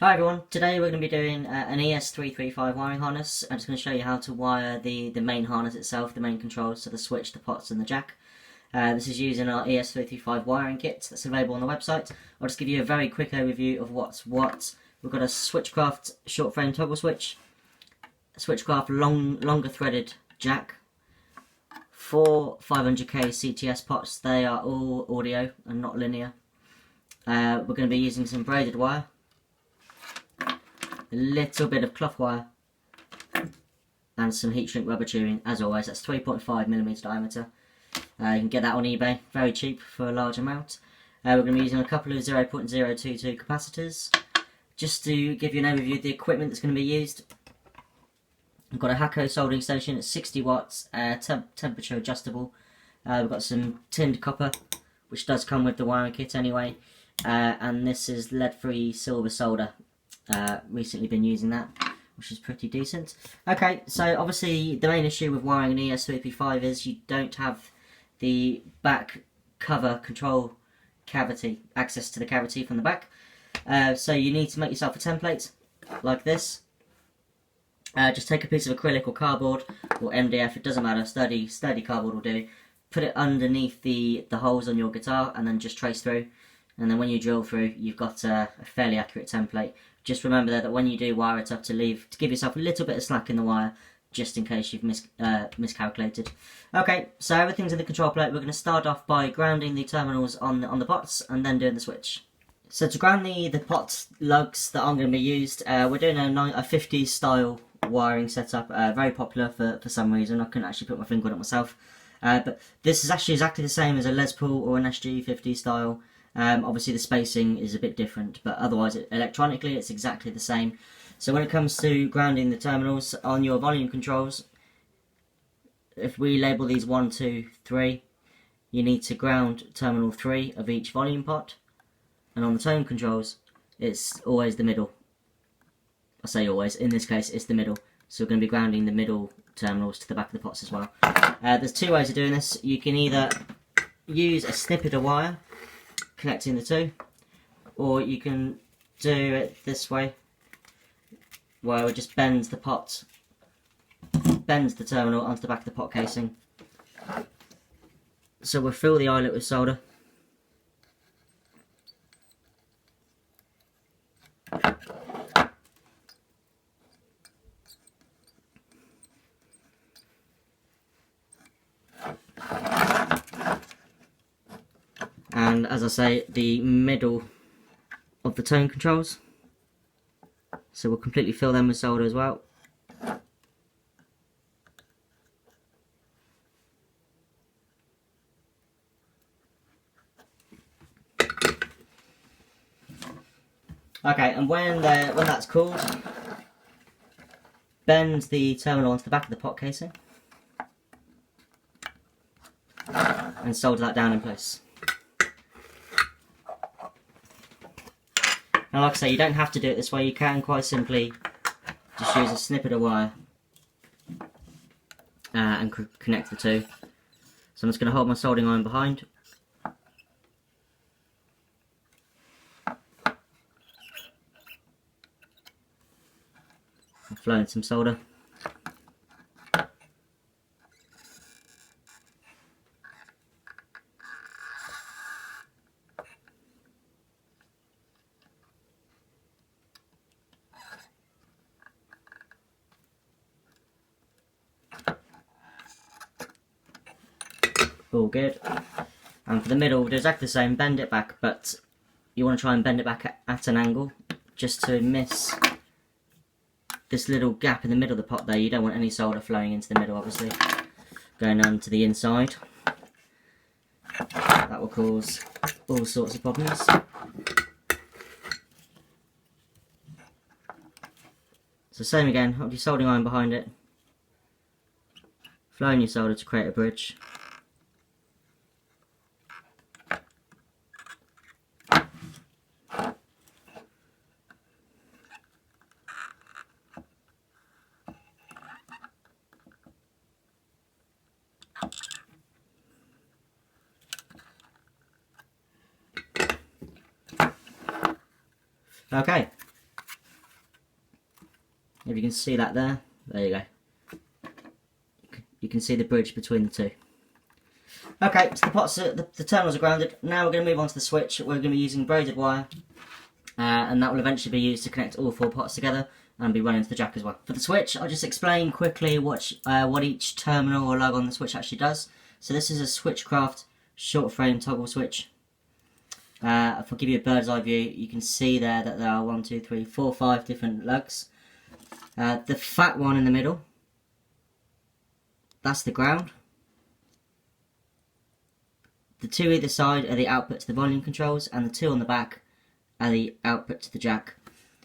Hi everyone, today we're going to be doing an ES-335 wiring harness. I'm just going to show you how to wire the main harness itself, the main controls, so the switch, the pots and the jack. This is using our ES-335 wiring kit that's available on the website. I'll just give you a very quick overview of what's what. We've got a Switchcraft short frame toggle switch, a Switchcraft longer threaded jack, 4 500k CTS pots. They are all audio and not linear. We're going to be using some braided wire, a little bit of cloth wire and some heat shrink rubber tubing. As always, that's 3.5mm diameter. You can get that on eBay, very cheap for a large amount. We're going to be using a couple of 0.022 capacitors. Just to give you an overview of the equipment that's going to be used, I've got a Hakko soldering station at 60 watts, temperature adjustable. We've got some tinned copper, which does come with the wiring kit anyway, and this is lead-free silver solder. Recently been using that, which is pretty decent. Okay, so obviously the main issue with wiring an ES-335 is you don't have the back cover control cavity, access to the cavity from the back. So you need to make yourself a template like this. Just take a piece of acrylic or cardboard or MDF, it doesn't matter, sturdy cardboard will do. Put it underneath the holes on your guitar and then just trace through. And then when you drill through, you've got a fairly accurate template. Just remember that when you do wire it up, to give yourself a little bit of slack in the wire, just in case you've miscalculated. Okay, so everything's in the control plate. We're going to start off by grounding the terminals on the pots and then doing the switch. So to ground the pot lugs that aren't going to be used, we're doing a 50s style wiring setup, very popular for some reason. I couldn't actually put my finger on it myself. But this is actually exactly the same as a Les Paul or an SG-50 style. Obviously the spacing is a bit different, but otherwise electronically it's exactly the same. So when it comes to grounding the terminals on your volume controls, if we label these 1, 2, 3, you need to ground terminal 3 of each volume pot, and on the tone controls it's always the middle. I say always, in this case it's the middle, so we're going to be grounding the middle terminals to the back of the pots as well. There's two ways of doing this. You can either use a snippet of wire connecting the two, or you can do it this way, where it just bends the terminal onto the back of the pot casing. So we'll fill the eyelet with solder. And as I say, the middle of the tone controls, so we'll completely fill them with solder as well. Okay, and when that's cooled, bend the terminal onto the back of the pot casing and solder that down in place. Now, like I say, you don't have to do it this way. You can quite simply just use a snippet of wire and connect the two. So I'm just going to hold my soldering iron behind. I'm flowing some solder. All good. And for the middle, we'll do exactly the same, bend it back, but you want to try and bend it back at an angle, just to miss this little gap in the middle of the pot there. You don't want any solder flowing into the middle, obviously, going on to the inside. That will cause all sorts of problems. So same again, hold your soldering iron behind it, flowing your solder to create a bridge. Okay, If you can see that there you go. You can see the bridge between the two. Okay, so the pots, the terminals are grounded. Now we're going to move on to the switch. We're going to be using braided wire, and that will eventually be used to connect all 4 pots together and be running to the jack as well. For the switch, I'll just explain quickly what each terminal or lug on the switch actually does. So this is a Switchcraft short frame toggle switch. If I give you a bird's eye view, you can see there that there are 1, 2, 3, 4, 5 different lugs. The fat one in the middle, that's the ground. The 2 either side are the output to the volume controls, and the 2 on the back are the output to the jack.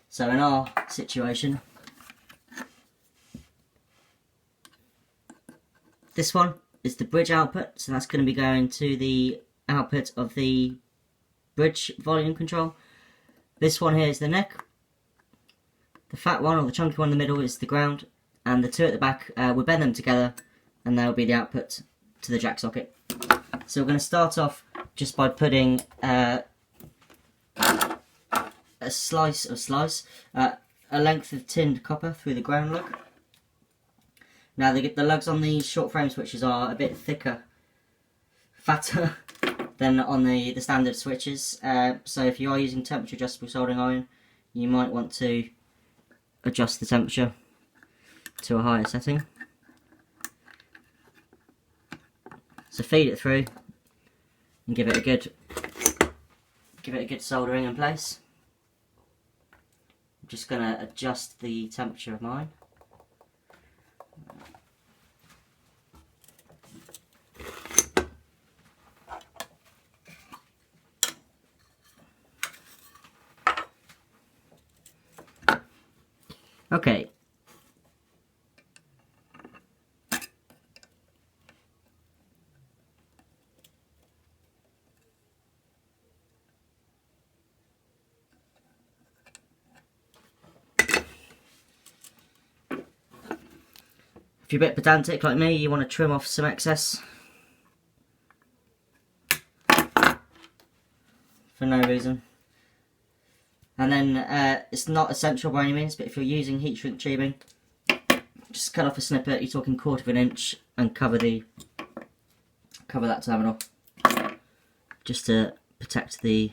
So in our situation, this one is the bridge output, so that's going to be going to the output of the bridge volume control. This one here is the neck. The fat one, or the chunky one in the middle, is the ground, and the 2 at the back, we'll bend them together and they'll be the output to the jack socket. So we're going to start off just by putting a length of tinned copper through the ground lug. Now the lugs on these short frame switches are a bit fatter than on the standard switches. So if you are using temperature adjustable soldering iron, you might want to adjust the temperature to a higher setting. So feed it through and give it a good soldering in place. I'm just going to adjust the temperature of mine. Okay. If you're a bit pedantic like me, you want to trim off some excess for no reason. And then it's not essential by any means, but if you're using heat shrink tubing, just cut off a snippet. You're talking 1/4 of an inch, and cover that terminal, just to protect it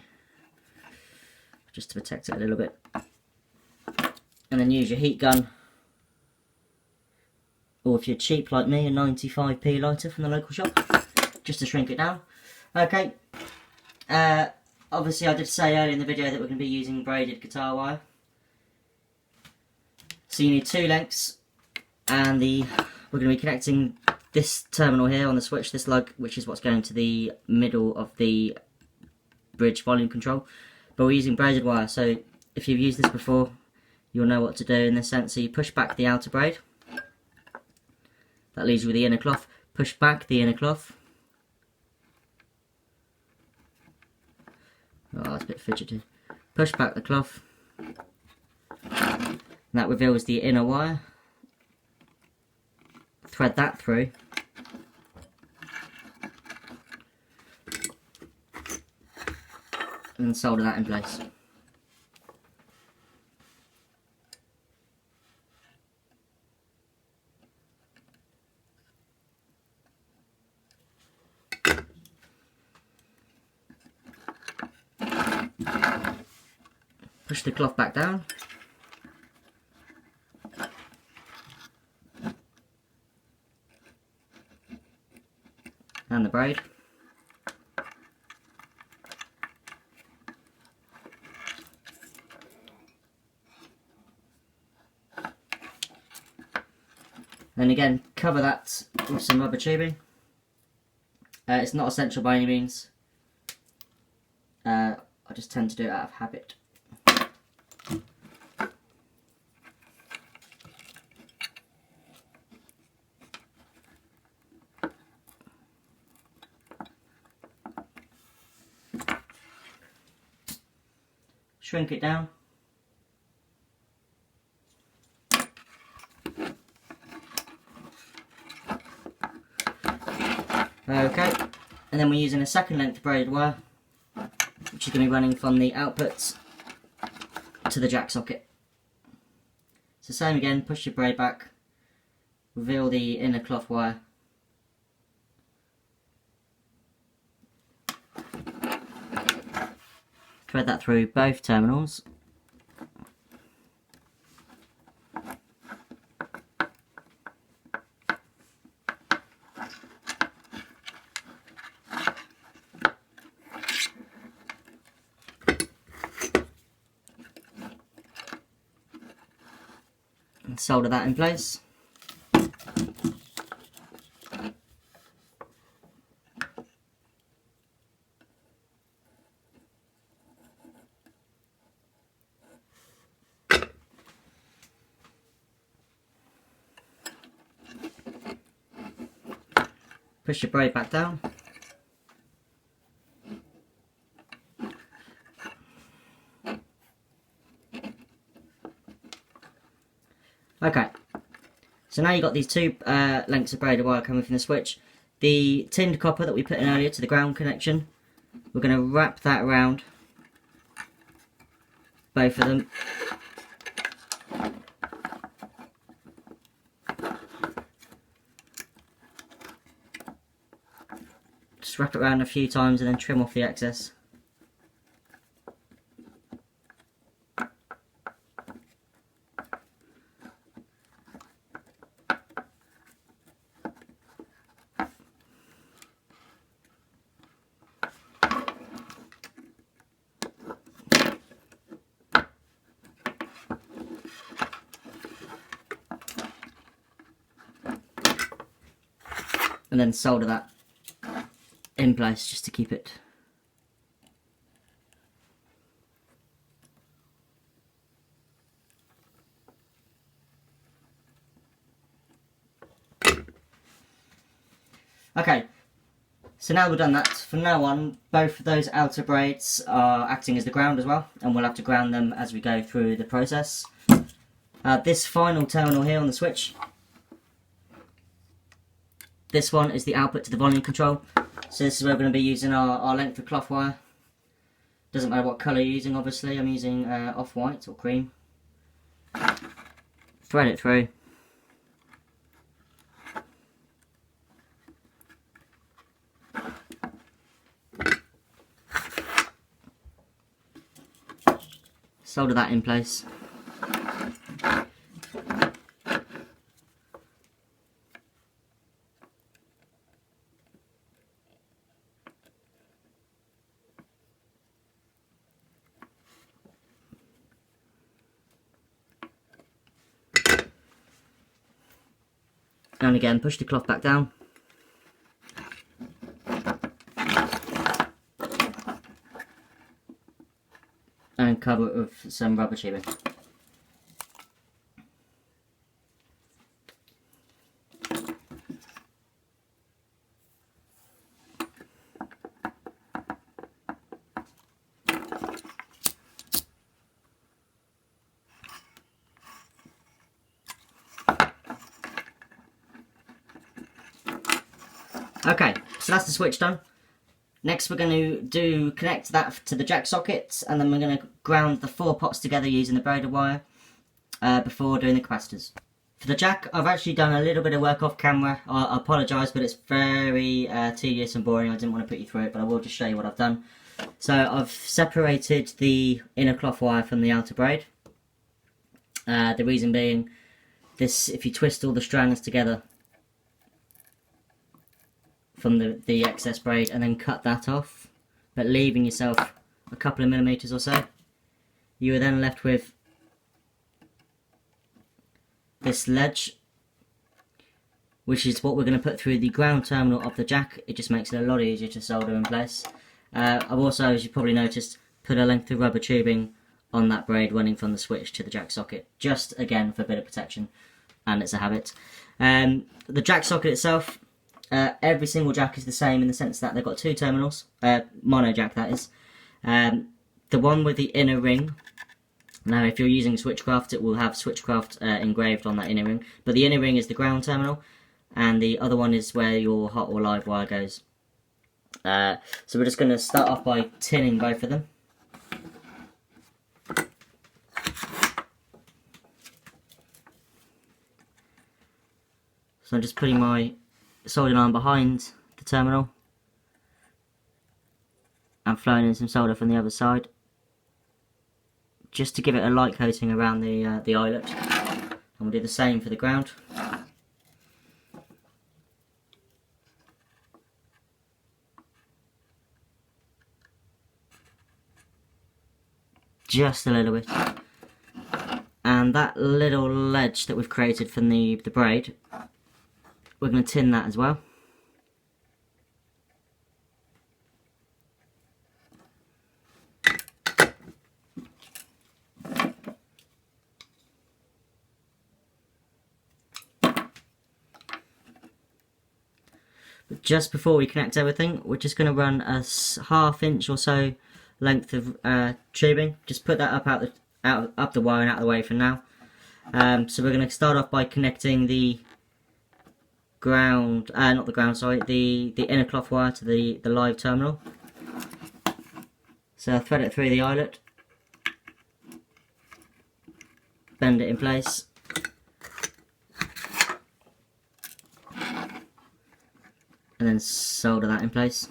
a little bit. And then use your heat gun, or if you're cheap like me, a 95p lighter from the local shop, just to shrink it down. Okay. Obviously I did say earlier in the video that we're going to be using braided guitar wire. So you need 2 lengths, and we're going to be connecting this terminal here on the switch, this lug, which is what's going to the middle of the bridge volume control. But we're using braided wire, so if you've used this before, you'll know what to do in this sense. So you push back the outer braid. That leaves you with the inner cloth. Push back the inner cloth. Oh, that's a bit fidgety. Push back the cloth. And that reveals the inner wire. Thread that through. And then solder that in place. Push the cloth back down. And the braid. And again, cover that with some rubber tubing. It's not essential by any means. I just tend to do it out of habit. Shrink it down. Okay, and then we're using a second length braided wire, which is going to be running from the outputs to the jack socket. So same again, push your braid back, reveal the inner cloth wire. Thread that through both terminals. And solder that in place. Push your braid back down. Okay, so now you've got these two lengths of braided wire coming from the switch. The tinned copper that we put in earlier to the ground connection, we're going to wrap that around both of them. Just wrap it around a few times and then trim off the excess. And then solder that in place just to keep it. Okay, so now we've done that, from now on both of those outer braids are acting as the ground as well, and we'll have to ground them as we go through the process. This final terminal here on the switch, this one is the output to the volume control. So this is where we're going to be using our length of cloth wire. Doesn't matter what colour you're using, obviously. I'm using off-white or cream. Thread it through. Solder that in place. And again, push the cloth back down. And cover it with some rubber tubing. Okay, so that's the switch done. Next we're going to connect that to the jack sockets, and then we're going to ground the 4 pots together using the braided wire before doing the capacitors. For the jack, I've actually done a little bit of work off camera. I apologise, but it's very tedious and boring. I didn't want to put you through it, but I will just show you what I've done. So I've separated the inner cloth wire from the outer braid. The reason being, this, if you twist all the strands together from the excess braid and then cut that off, but leaving yourself a couple of millimeters or so, you are then left with this ledge, which is what we're going to put through the ground terminal of the jack. It just makes it a lot easier to solder in place. I've also, as you probably noticed, put a length of rubber tubing on that braid running from the switch to the jack socket, just again for a bit of protection, and it's a habit. The jack socket itself, every single jack is the same in the sense that they've got 2 terminals, mono jack that is. The one with the inner ring, now if you're using Switchcraft it will have Switchcraft engraved on that inner ring, but the inner ring is the ground terminal and the other one is where your hot or live wire goes. So we're just going to start off by tinning both of them. So I'm just putting my soldering iron behind the terminal and flowing in some solder from the other side, just to give it a light coating around the eyelet. And we'll do the same for the ground. Just a little bit. And that little ledge that we've created from the braid, we're going to tin that as well. But just before we connect everything, we're just going to run a ½ inch or so length of tubing. Just put that up up the wire and out of the way for now. So we're going to start off by connecting the ground, not the ground, sorry, the inner cloth wire to the live terminal. So I'll thread it through the eyelet, bend it in place, and then solder that in place.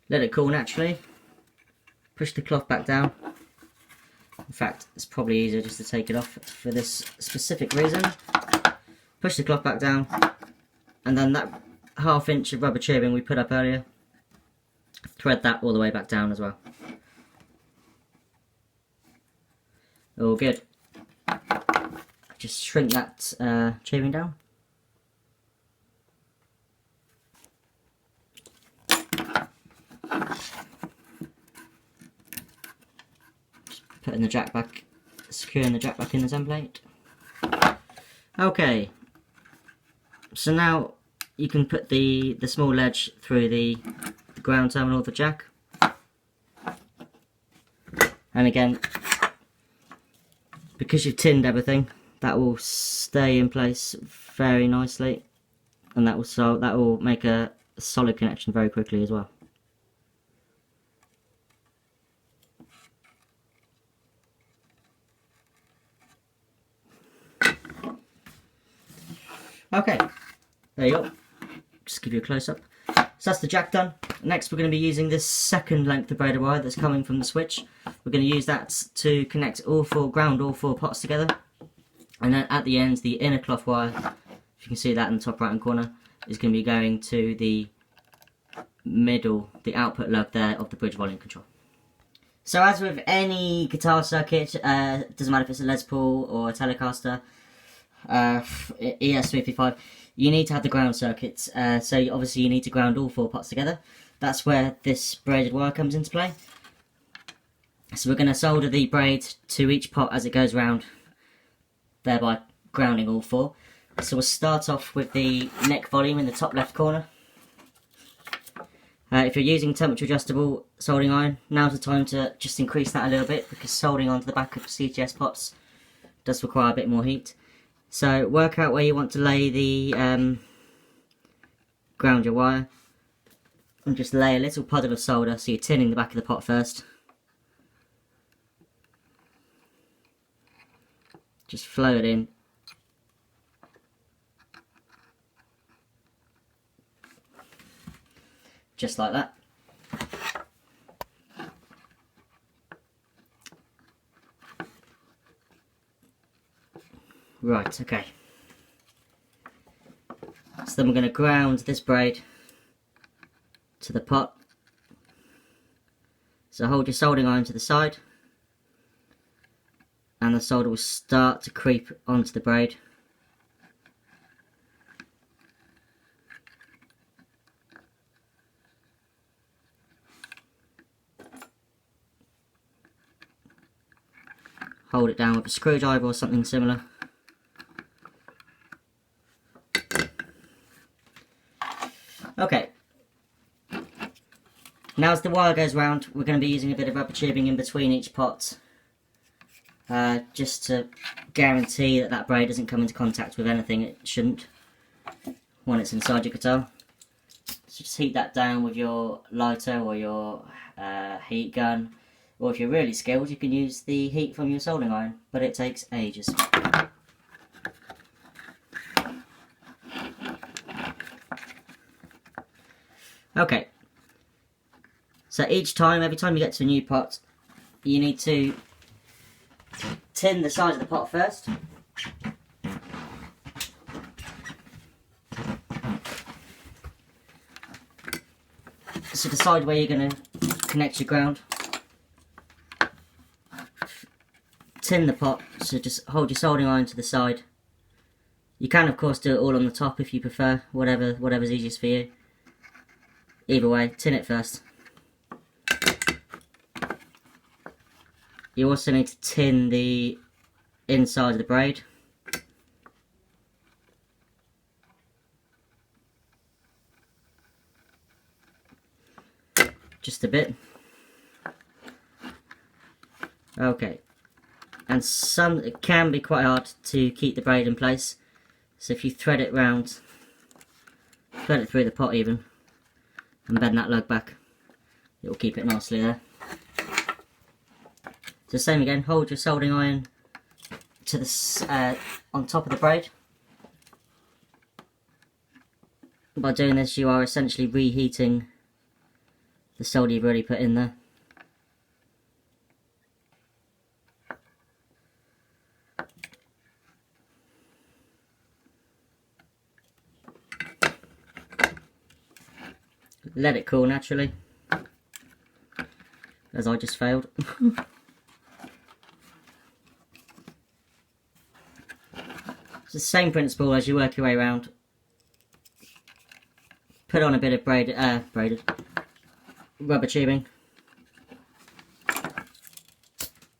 Let it cool naturally. Push the cloth back down. In fact, it's probably easier just to take it off for this specific reason. Push the cloth back down, and then that ½ inch of rubber tubing we put up earlier, thread that all the way back down as well. All good. Just shrink that tubing down. Putting the jack back, securing the jack back in the template. Okay, so now you can put the small ledge through the ground terminal of the jack, and again, because you've tinned everything, that will stay in place very nicely, and that will make a solid connection very quickly as well. Okay, there you go. Just give you a close up. So that's the jack done. Next we're going to be using this second length of braided wire that's coming from the switch. We're going to use that to connect all four pots together. And then at the end, the inner cloth wire, if you can see that in the top right hand corner, is going to be going to the middle, the output lug there of the bridge volume control. So as with any guitar circuit, doesn't matter if it's a Les Paul or a Telecaster, ES-335, you need to have the ground circuits. So obviously you need to ground all four pots together. That's where this braided wire comes into play. So we're going to solder the braid to each pot as it goes round, thereby grounding all four. So we'll start off with the neck volume in the top left corner. If you're using temperature adjustable soldering iron, now's the time to just increase that a little bit, because soldering onto the back of CTS pots does require a bit more heat. So work out where you want to lay the ground your wire, and just lay a little puddle of solder, so you're tinning the back of the pot first. Just flow it in. Just like that. Right, okay. So then we're going to ground this braid to the pot. So hold your soldering iron to the side, and the solder will start to creep onto the braid. Hold it down with a screwdriver or something similar. Okay. Now as the wire goes round, we're going to be using a bit of rubber tubing in between each pot, just to guarantee that that braid doesn't come into contact with anything it shouldn't when it's inside your guitar. So just heat that down with your lighter or your heat gun, or if you're really skilled you can use the heat from your soldering iron, but it takes ages. Okay, so every time you get to a new pot, you need to tin the sides of the pot first. So decide where you're going to connect your ground. Tin the pot, so just hold your soldering iron to the side. You can of course do it all on the top if you prefer, whatever's easiest for you. Either way, tin it first. You also need to tin the inside of the braid. Just a bit. Okay. And it can be quite hard to keep the braid in place. So if you thread it round, thread it through the pot even, and bend that lug back, it will keep it nicely there. So same again, hold your soldering iron to the on top of the braid. By doing this you are essentially reheating the solder you've already put in there. Let it cool naturally, as I just failed. It's the same principle as you work your way around. Put on a bit of braided rubber tubing.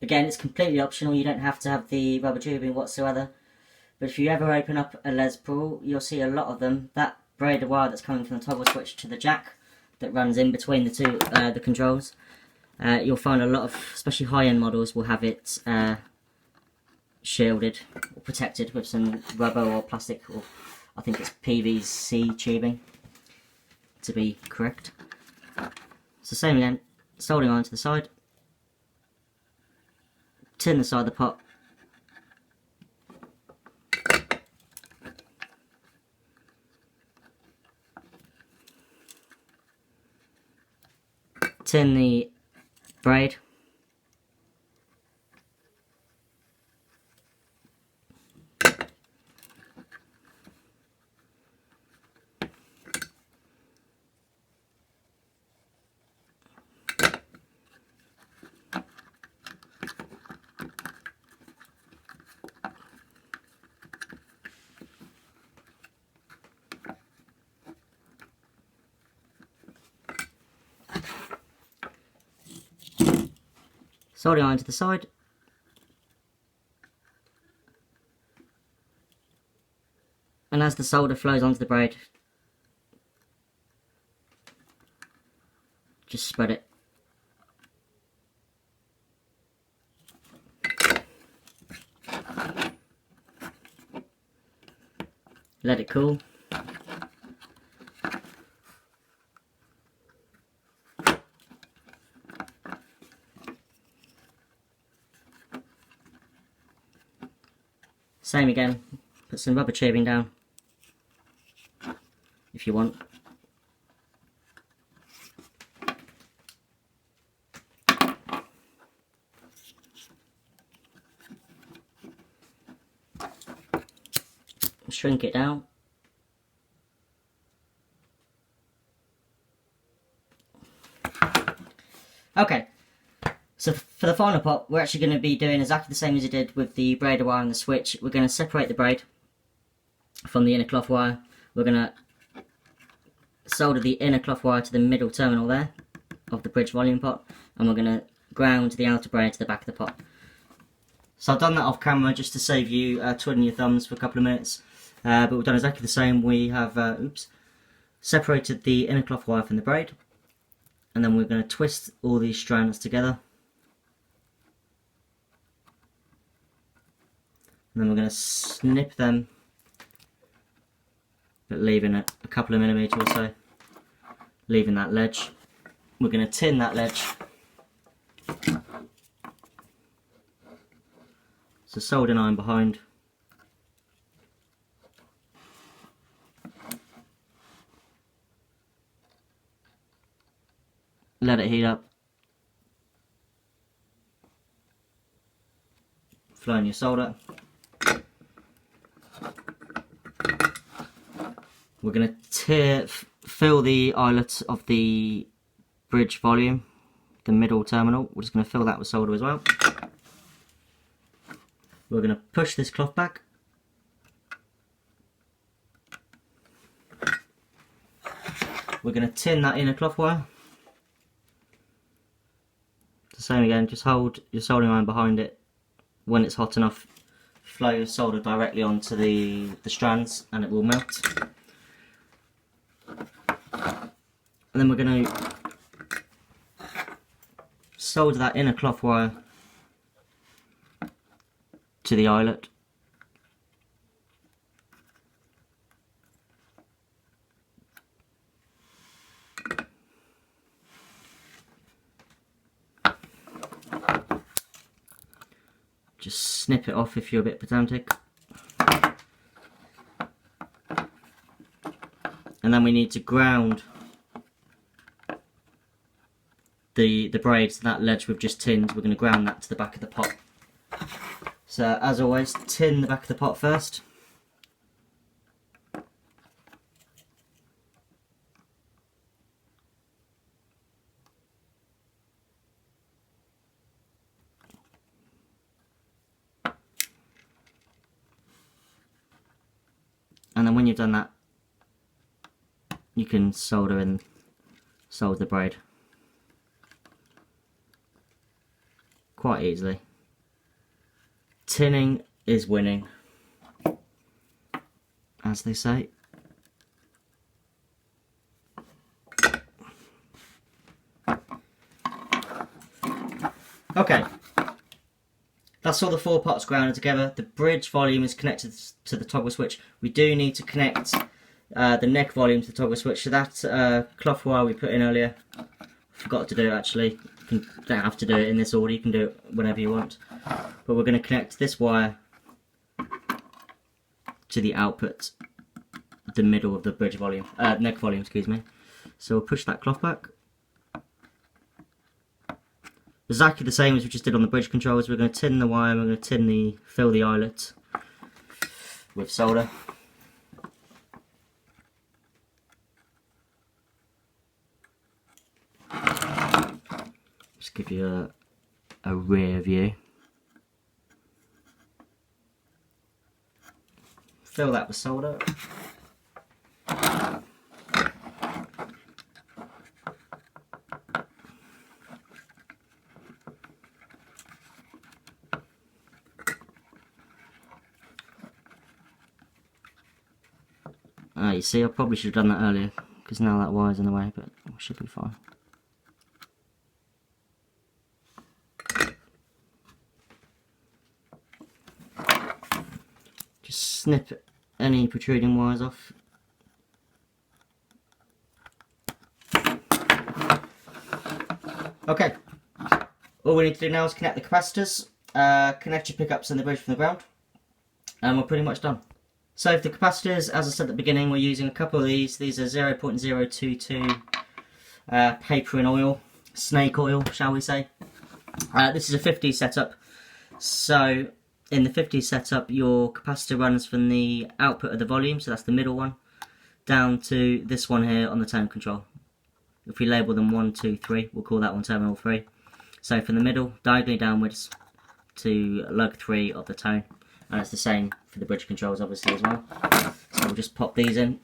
Again, it's completely optional, you don't have to have the rubber tubing whatsoever. But if you ever open up a Les Paul, you'll see a lot of them. That braided wire that's coming from the toggle switch to the jack that runs in between the two the controls. You'll find a lot of, especially high-end models, will have it shielded or protected with some rubber or plastic, or I think it's PVC tubing to be correct. So same again, soldering iron to the side, tin the side of the pot, tin the braid, soldering iron to the side, and as the solder flows onto the braid, just spread it. Let it cool. Same again, put some rubber tubing down if you want. Shrink it down. Okay, so for the final pot, we're actually going to be doing exactly the same as you did with the braided wire and the switch. We're going to separate the braid from the inner cloth wire. We're going to solder the inner cloth wire to the middle terminal there of the bridge volume pot, and we're going to ground the outer braid to the back of the pot. So I've done that off camera just to save you twiddling your thumbs for a couple of minutes, but we've done exactly the same. We have separated the inner cloth wire from the braid, and then we're going to twist all these strands together, and then we're going to snip them, but leaving it a couple of millimeters or so. leaving that ledge. We're going to tin that ledge. So soldering iron behind. Let it heat up. Flow in your solder. We're going to fill the eyelet of the bridge volume, the middle terminal. We're just going to fill that with solder as well. We're going to push this cloth back. We're going to tin that inner cloth wire. The same again, just hold your soldering iron behind it. When it's hot enough, flow your solder directly onto the strands and it will melt. And then we're going to solder that inner cloth wire to the eyelet. Just snip it off if you're a bit pedantic. And then we need to ground the braids, that ledge we've just tinned. We're going to ground that to the back of the pot. So as always, tin the back of the pot first. And then when you've done that, you can solder the braid quite easily. Tinning is winning, as they say. Okay, that's all the 4 pots grounded together. The bridge volume is connected to the toggle switch. We do need to connect the neck volume to the toggle switch. So that cloth wire we put in earlier, forgot to do it actually. You don't have to do it in this order, you can do it whenever you want. But we're going to connect this wire to the output, the middle of the bridge volume, neck volume, excuse me. So we'll push that cloth back. Exactly the same as we just did on the bridge controls. We're going to tin the wire, we're going to fill the eyelet with solder. Just give you a rear view. Fill that with solder. You see, I probably should have done that earlier, because now that wire's in the way, but it should be fine. Just snip any protruding wires off. Okay, all we need to do now is connect the capacitors, connect your pickups and the bridge from the ground, and we're pretty much done. So for the capacitors, as I said at the beginning, we're using a couple of these. These are 0.022 paper and oil, snake oil, shall we say. This is a 50 setup. So in the 50 setup, your capacitor runs from the output of the volume, so that's the middle one, down to this one here on the tone control. If we label them 1, 2, 3, we'll call that one terminal 3. So from the middle, diagonally downwards to lug 3 of the tone. And it's the same for the bridge controls obviously as well. So we'll just pop these in.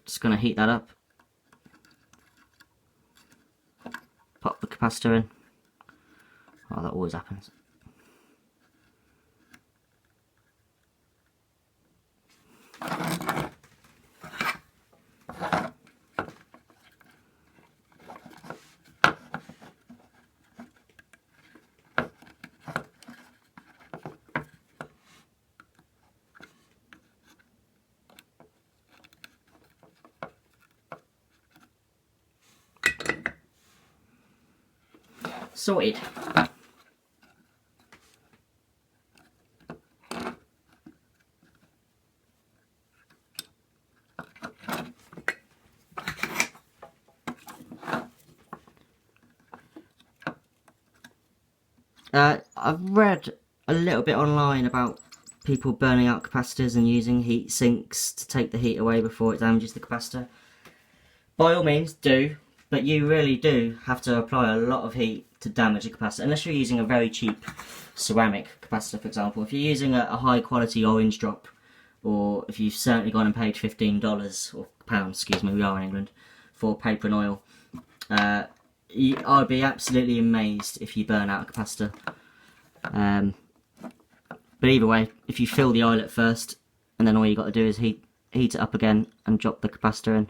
Just going to heat that up. Pop the capacitor in. Oh, that always happens. sorted. I've read a little bit online about people burning out capacitors and using heat sinks to take the heat away before it damages the capacitor. By all means do, but you really do have to apply a lot of heat to damage a capacitor, unless you're using a very cheap ceramic capacitor, for example. If you're using a high quality orange drop, or if you've certainly gone and paid $15, or pounds, excuse me, we are in England, for paper and oil, I'd be absolutely amazed if you burn out a capacitor. But either way, if you fill the eyelet first, and then all you got to do is heat it up again and drop the capacitor in,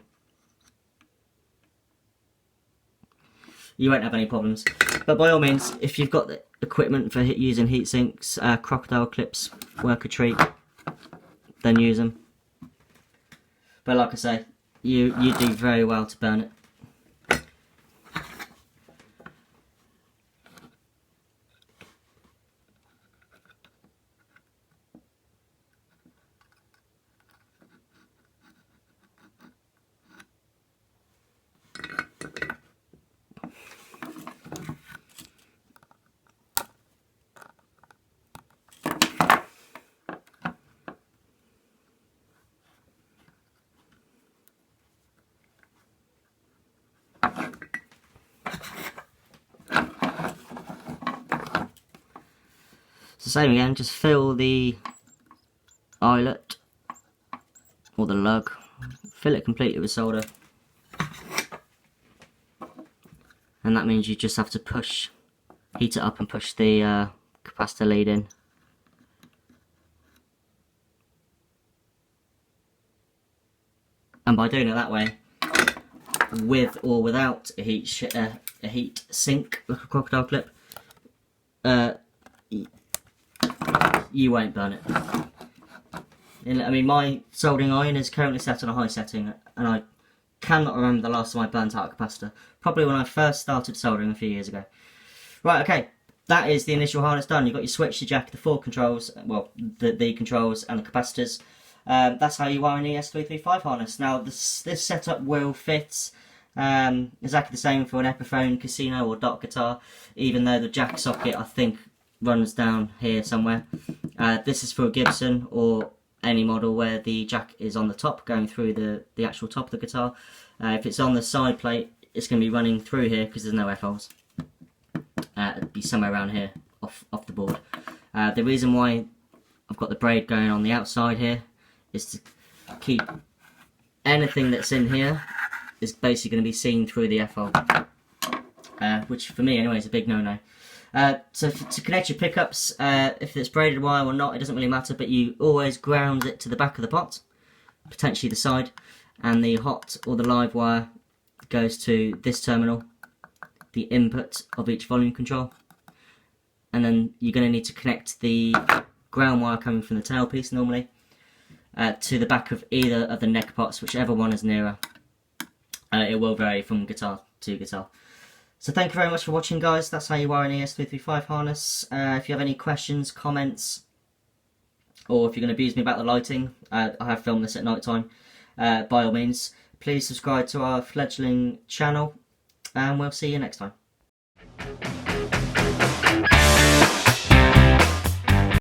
you won't have any problems. But by all means, if you've got the equipment for using heat sinks, crocodile clips work a treat, then use them. But like I say, you do very well to burn it. So same again, just fill the eyelet, or the lug, fill it completely with solder. And that means you just have to heat it up and push the capacitor lead in. And by doing it that way, with or without a heat sink, like a crocodile clip, you won't burn it. I mean, my soldering iron is currently set on a high setting, and I cannot remember the last time I burnt out a capacitor. Probably when I first started soldering a few years ago. Right, okay, that is the initial harness done. You've got your switch, the jack, the 4 controls, well, the controls and the capacitors. That's how you wire an ES-335 harness. Now, this setup will fit exactly the same for an Epiphone, Casino or Dot guitar, even though the jack socket, I think, runs down here somewhere. This is for a Gibson or any model where the jack is on the top, going through the actual top of the guitar. If it's on the side plate, it's going to be running through here because there's no F-holes. It'll be somewhere around here, off the board. The reason why I've got the braid going on the outside here is to keep anything that's in here is basically going to be seen through the F-hole. Which for me anyway is a big no-no. So to connect your pickups, if it's braided wire or not, it doesn't really matter, but you always ground it to the back of the pot, potentially the side, and the hot or the live wire goes to this terminal, the input of each volume control, and then you're going to need to connect the ground wire coming from the tailpiece normally to the back of either of the neck pots, whichever one is nearer. It will vary from guitar to guitar. So thank you very much for watching, guys. That's how you wire an ES-335 harness. If you have any questions, comments, or if you're going to abuse me about the lighting, I have filmed this at night time, by all means, please subscribe to our fledgling channel, and we'll see you next time.